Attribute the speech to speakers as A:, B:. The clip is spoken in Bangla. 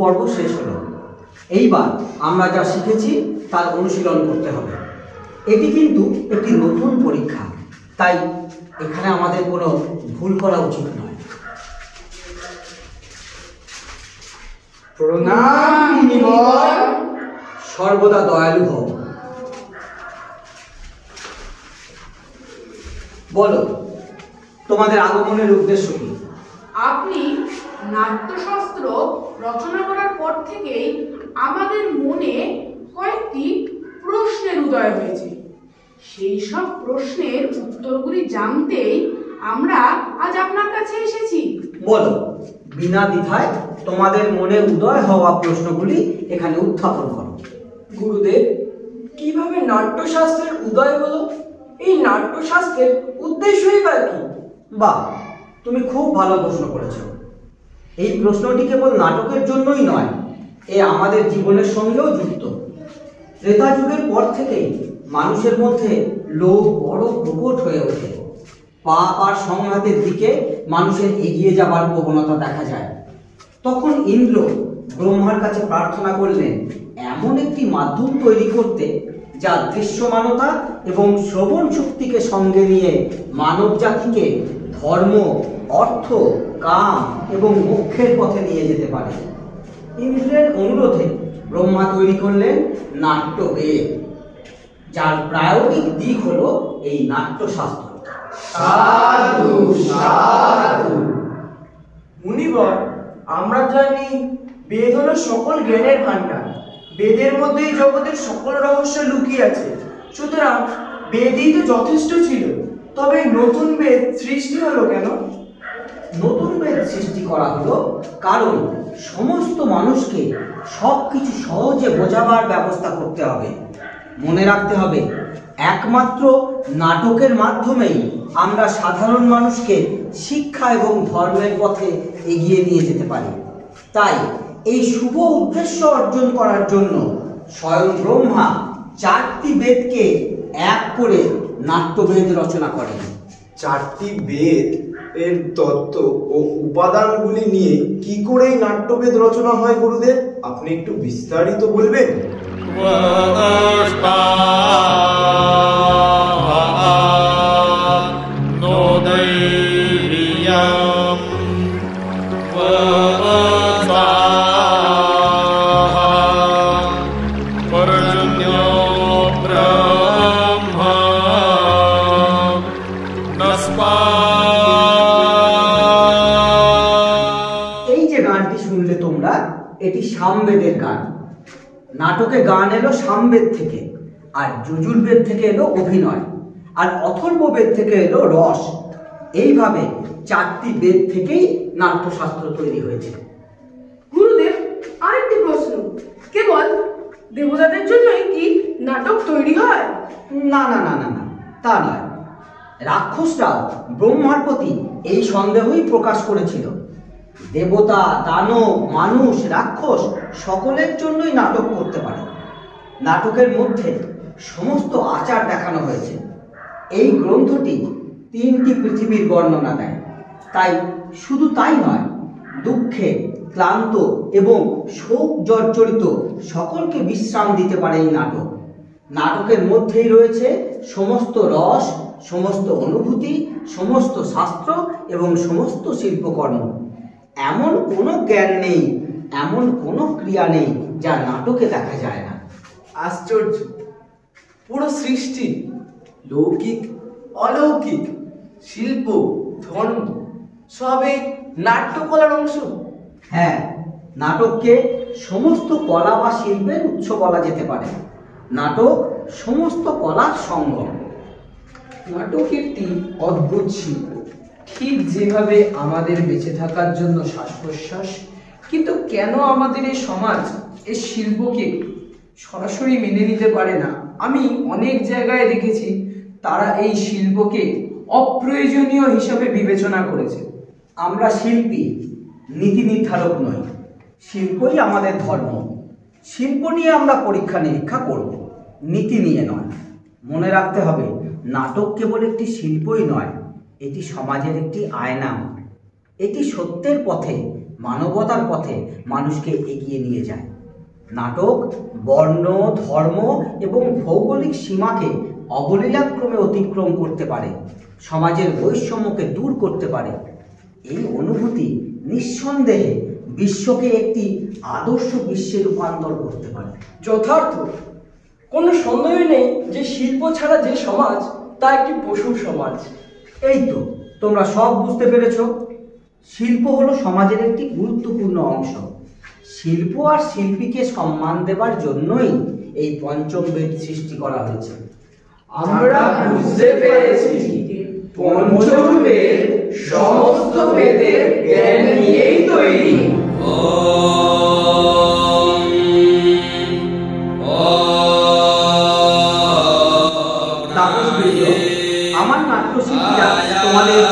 A: পর্ব শেষ হলো। এইবার আমরা যা শিখেছি তার অনুশীলন করতে হবে। এটি কিন্তু একটি নতুন পরীক্ষা, তাই এখানে আমাদের কোনো ভুল করা উচিত নয়।
B: প্রণাম মুনিবর।
A: সর্বদা দয়ালু হও। বলো, তোমাদের আগমনের উদ্দেশ্য কি?
C: আপনি নাট্যশাস্ত্র রচনা করার পর থেকেই আমাদের মনে কয়েকটি প্রশ্নের উদয় হয়েছে। সেই সব প্রশ্নের উত্তরগুলি জানতেই আমরা আজ আপনার কাছে এসেছি।
A: বলো, বিনা দ্বিধায় তোমাদের মনে উদয় হওয়া প্রশ্নগুলি এখানে উত্থাপন করো।
B: গুরুদেব, কিভাবে নাট্যশাস্ত্রের উদয় হলো? এই নাট্যশাস্ত্রের উদ্দেশ্যই বা কি?
A: বাহ, তুমি খুব ভালো প্রশ্ন করেছো। এই প্রশ্নটি কেবল নাটকের জন্যই নয়, এ আমাদের জীবনের সঙ্গেও যুক্ত। ত্রেতা যুগের পর থেকেই মানুষের মধ্যে লোভ বড় প্রকট হয়ে ওঠে। পাপ আর সংঘাতের দিকে মানুষের এগিয়ে যাবার প্রবণতা দেখা যায়। তখন ইন্দ্র ব্রহ্মার কাছে প্রার্থনা করলেন এমন একটি মাধ্যম তৈরি করতে যা দৃশ্যমানতা এবং শ্রবণ শক্তিকে সঙ্গে নিয়ে মানব জাতিকে ধর্ম, অর্থ, কাম এবং মোক্ষের পথে নিয়ে যেতে পারে। ইন্দ্রের অনুরোধে ব্রহ্মা তৈরি করলেন নাট্যবেদ, যার প্রায়োগিক দিক হলো এই নাট্যশাস্ত্র।
B: সাধু সাধু। মুনিবর, আমরা জানি বেদ হলো সকল জ্ঞানের ভাণ্ডার। বেদের মধ্যেই জগতের সকল রহস্য লুকিয়ে আছে। সুতরাং বেদই তো যথেষ্ট ছিল। তবে নতুন বেদ সৃষ্টি হলো কেন?
A: নতুন বেদ সৃষ্টি করা হলো কারণ সমস্ত মানুষকে সবকিছু সহজে বোঝাবার ব্যবস্থা করতে হবে। মনে রাখতে হবে, একমাত্র নাটকের মাধ্যমেই আমরা সাধারণ মানুষকে শিক্ষা এবং ধর্মের পথে এগিয়ে নিয়ে যেতে পারি। তাই এই শুভ উদ্দেশ্য অর্জন করার জন্য স্বয়ং ব্রহ্মা 4টি বেদকে এক করে নাট্যবেদ রচনা করেন।
D: 4টি বেদ এর তত্ত্ব ও উপাদানগুলি নিয়ে কি করে নাট্যবেদ রচনা হয় গুরুদেব? আপনি একটু বিস্তারিত বলবেন?
A: এটি সামবেদের গান। নাটকে গান এলো সামবেদ থেকে, আর যজুর্বেদ থেকে এলো অভিনয়, আর অথর্ববেদ থেকে এলো রস। এইভাবে 4টি বেদ থেকেই নাট্যশাস্ত্র তৈরি হয়েছে।
C: গুরুদেব, আরেকটি প্রশ্ন, কেবল দেবতাদের জন্যই কি নাটক তৈরি হয়?
A: না না না না না, তা নয়। রাক্ষসরাও ব্রহ্মার প্রতি এই সন্দেহই প্রকাশ করেছিল। দেবতা, দানব, মানুষ, রাক্ষস সকলের জন্যই নাটক করতে পারে। নাটকের মধ্যে সমস্ত আচার দেখানো হয়েছে। এই গ্রন্থটি 3টি পৃথিবীর বর্ণনা দেয়। তাই শুধু তাই নয়, দুঃখে, ক্লান্ত এবং শোক জর্জরিত সকলকে বিশ্রাম দিতে পারে এই নাটক। নাটকের মধ্যেই রয়েছে সমস্ত রস, সমস্ত অনুভূতি, সমস্ত শাস্ত্র এবং সমস্ত শিল্পকর্ম। এমন কোনো জ্ঞান নেই, এমন কোনো ক্রিয়া নেই যা নাটকে দেখা যায় না।
B: আশ্চর্য! পুরো সৃষ্টি, লৌকিক, অলৌকিক, শিল্প, ধর্ম সবে নাট্যকলার অংশ।
A: হ্যাঁ, নাটককে সমস্ত কলা বা শিল্পের উৎস বলা যেতে পারে। নাটক সমস্ত কলার সঙ্গম।
E: নাটক একটি অদ্ভুত শিল্প। ঠিক যেভাবে আমাদের বেঁচে থাকার জন্য শ্বাস প্রশ্বাস, কিন্তু কেন আমাদের এই সমাজ এই শিল্পকে সরাসরি মেনে নিতে পারে না? আমি অনেক জায়গায় দেখেছি তারা এই শিল্পকে অপ্রয়োজনীয় হিসাবে বিবেচনা করেছে।
A: আমরা শিল্পী, নীতি নির্ধারক নই। শিল্পই আমাদের ধর্ম। শিল্প নিয়ে আমরা পরীক্ষা নিরীক্ষা করব, নীতি নিয়ে নয়। মনে রাখতে হবে, নাটক কেবল একটি শিল্পই নয়, এটি সমাজের একটি আয়না। এটি সত্যের পথে মানবতার পথে মানুষকে এগিয়ে নিয়ে যায়। নাটক বর্ণ, ধর্ম এবং ভৌগোলিক সীমাকে অবলীলাক্রমে অতিক্রম করতে পারে, সমাজের বৈষম্যকে দূর করতে পারে। এই অনুভূতি নিঃসন্দেহে বিশ্বকে একটি আদর্শ বিশ্বে রূপান্তর করতে পারে।
F: যথার্থ। কোনো সন্দেহ নেই যে শিল্প ছাড়া যে সমাজ তা একটি পশুর সমাজ।
A: এই তো তোমরা সব বুঝতে পেরেছ। শিল্প হলো সমাজের একটি গুরুত্বপূর্ণ অংশ। শিল্প আর শিল্পীকে সম্মান দেবার জন্যই এই পঞ্চম বেদ সৃষ্টি করা হয়েছে।
E: আমরা বুঝতে পেরেছি পঞ্চম বেদ সমস্ত বেদের জ্ঞান নিয়েই তৈরি।
A: তাপস বৃন্দ, আমার নাট্যশিল্পীরা তোমাদের